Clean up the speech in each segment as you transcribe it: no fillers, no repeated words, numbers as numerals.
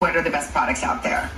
What are the best products out there?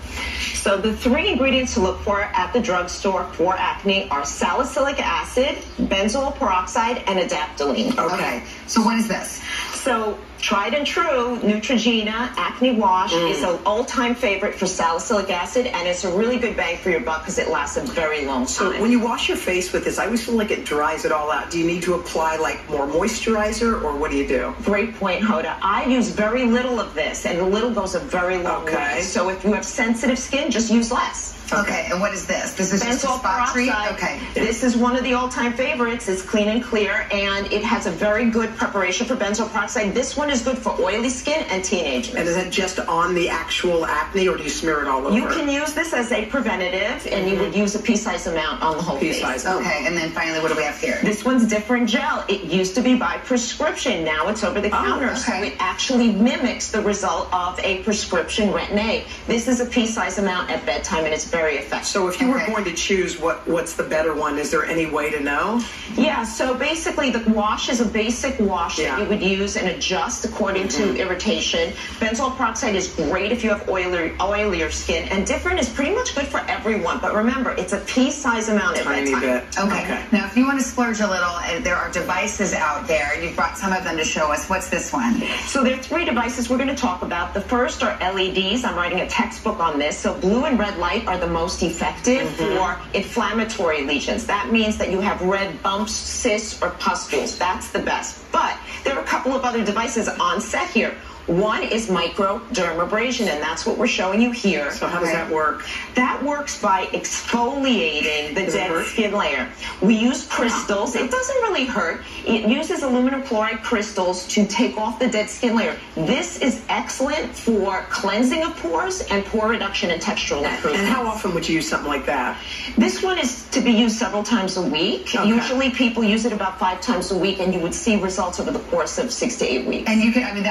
So the 3 ingredients to look for at the drugstore for acne are salicylic acid, benzoyl peroxide, and adaptoline. Okay. So what is this? So tried and true, Neutrogena Acne Wash is an all-time favorite for salicylic acid, and it's a really good bang for your buck because it lasts a very long time. So when you wash your face with this, I always feel like it dries it all out. Do you need to apply like more moisturizer, or what do you do? Great point, Hoda. I use very little of this, and a little goes a very long way. So if you have sensitive skin, just use less. Okay, and what is this? This is just a spot treat? Okay. This is one of the all-time favorites. It's clean and clear, and it has a very good preparation for benzoyl peroxide. This one is good for oily skin and teenagers. And is it just on the actual acne, or do you smear it all over? You can use this as a preventative, and you would use a pea-sized amount on the whole face. Okay, and then finally, what do we have here? This one's different gel. It used to be by prescription. Now it's over the counter. So it actually mimics the result of a prescription Retin-A. This is a pea-sized amount at bedtime, and it's very effective. So if you were going to choose what's the better one, is there any way to know? Yeah, so basically the wash is a basic wash that you would use and adjust according to irritation. Benzoyl peroxide is great if you have oilier skin, and different is pretty much good for everyone. But remember, it's a pea-sized amount at bedtime. Okay. Now, if you want to splurge a little, there are devices out there. You've brought some of them to show us. What's this one? So there are 3 devices we're going to talk about. The first are LEDs. I'm writing a textbook on this. So blue and red light are the most effective for inflammatory lesions. That means that you have red bumps, cysts, or pustules. That's the best. But there are a couple of other devices on set here. One is microdermabrasion, and that's what we're showing you here. So how does that work? That works by exfoliating the dead skin layer. We use crystals. It doesn't really hurt. It uses aluminum chloride crystals to take off the dead skin layer. This is excellent for cleansing of pores and pore reduction and textural improvement. And how often would you use something like that? This one is to be used several times a week. Usually people use it about 5 times a week, and you would see results over the course of 6 to 8 weeks. And you can, I mean,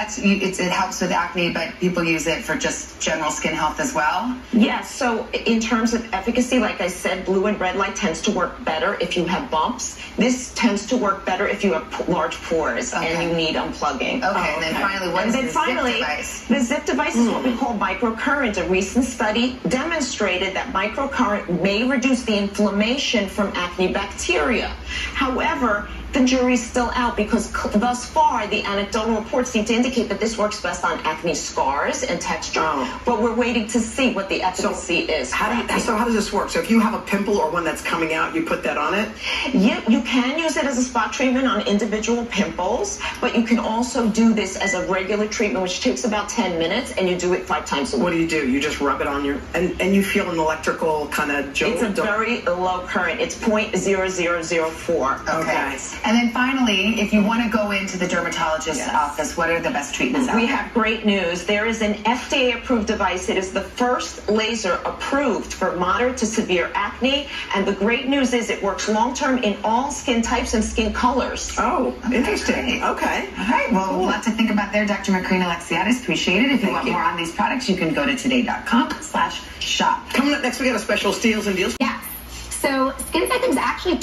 it helps with acne, but people use it for just general skin health as well? Yes, so in terms of efficacy, like I said, blue and red light tends to work better if you have bumps. This tends to work better if you have large pores and you need unplugging. Okay, and then finally, what is the zip device? The zip device is what we call microcurrent. A recent study demonstrated that microcurrent may reduce the inflammation from acne bacteria. However, the jury's still out because thus far the anecdotal reports seem to indicate that this works best on acne scars and texture, but we're waiting to see what the efficacy is. So how does this work? So if you have a pimple or one that's coming out, you put that on it? Yeah, you can use it as a spot treatment on individual pimples, but you can also do this as a regular treatment, which takes about 10 minutes, and you do it 5 times a week. What do? You just rub it on your, and you feel an electrical kind of jolt? It's a very low current. It's 0.0004. Okay. And then finally, if you want to go into the dermatologist's office, what are the best treatments out there? We have great news. There is an FDA-approved device. It is the first laser approved for moderate to severe acne, and the great news is it works long-term in all skin types and skin colors. Oh, interesting. Okay. All right. Well, a lot to think about there, Dr. Macrina Alexiadis. Appreciate it. If you want more on these products, you can go to today.com/shop. Coming up next, we got a special Steals and Deals. Yes. So skin cycling was actually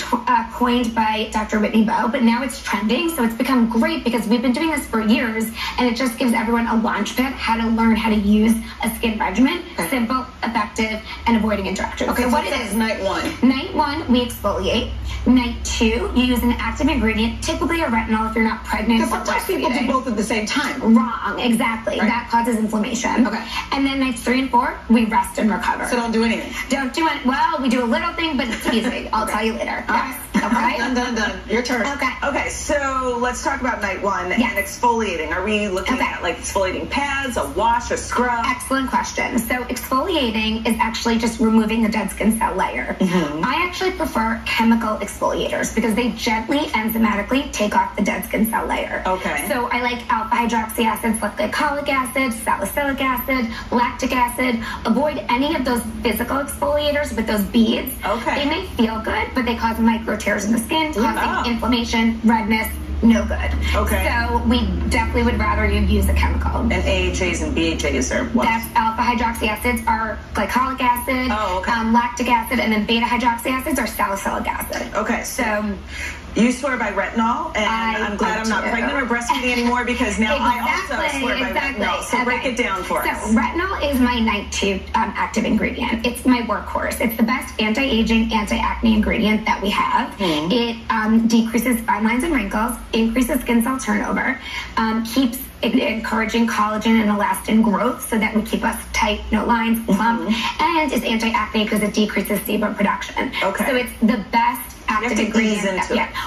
coined by Dr. Whitney Bowe, but now it's trending. So it's become great because we've been doing this for years, and it just gives everyone a launch pad how to learn how to use a skin regimen. Simple, effective, and avoiding interactions. Okay, so what is night 1? Night 1, we exfoliate. Night 2, you use an active ingredient, typically a retinol if you're not pregnant. Because sometimes people do both at the same time. Wrong, exactly. Right. That causes inflammation. Okay. And then nights 3 and 4, we rest and recover. So don't do anything. Don't do it. Well, we do a little thing, but it's easy. I'll tell you later. Yes. Okay. Done. Your turn. Okay, so let's talk about night 1 and exfoliating. Are we looking at like exfoliating pads, a wash, a scrub? Excellent question. So exfoliating is actually just removing the dead skin cell layer. I actually prefer chemical exfoliators because they gently enzymatically take off the dead skin cell layer. Okay. So I like alpha hydroxy acids like glycolic acid, salicylic acid, lactic acid. Avoid any of those physical exfoliators with those beads. Okay. They may feel good, but they cause micro tears in the skin, causing inflammation, redness. No good. Okay. So we definitely would rather you use a chemical. And AHAs and BHAs are what? That's alpha hydroxy acids are glycolic acid, lactic acid, and then beta hydroxy acids are salicylic acid. Okay. So You swear by retinol, and I'm glad I'm not pregnant or breastfeeding anymore because now I also swear by retinol. So break it down for us. So retinol is my night 2 active ingredient. It's my workhorse. It's the best anti-aging, anti-acne ingredient that we have. It decreases fine lines and wrinkles, increases skin cell turnover, keeps encouraging collagen and elastin growth so that we keep us tight, no lines, plump, and is anti-acne because it decreases sebum production. Okay. So it's the best active ingredient.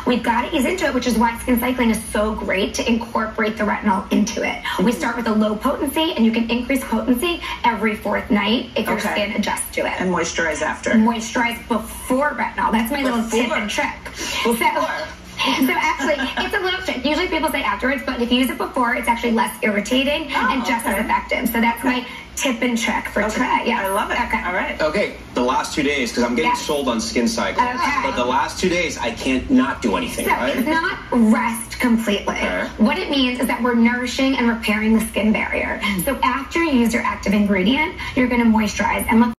We've got to ease into it, which is why skin cycling is so great to incorporate the retinol into it. We start with a low potency, and you can increase potency every 4th night if your skin adjusts to it. And moisturize after. Moisturize before retinol. That's my little tip and trick. So actually, it's a little trick. Usually people say afterwards, but if you use it before, it's actually less irritating and just as effective. So that's my tip and trick for today. Yeah, I love it. Okay. All right. Okay, the last 2 days, because I'm getting sold on skin cycles. Okay. But the last 2 days, I can't not do anything, So right? it's not rest completely. What it means is that we're nourishing and repairing the skin barrier. So after you use your active ingredient, you're going to moisturize and look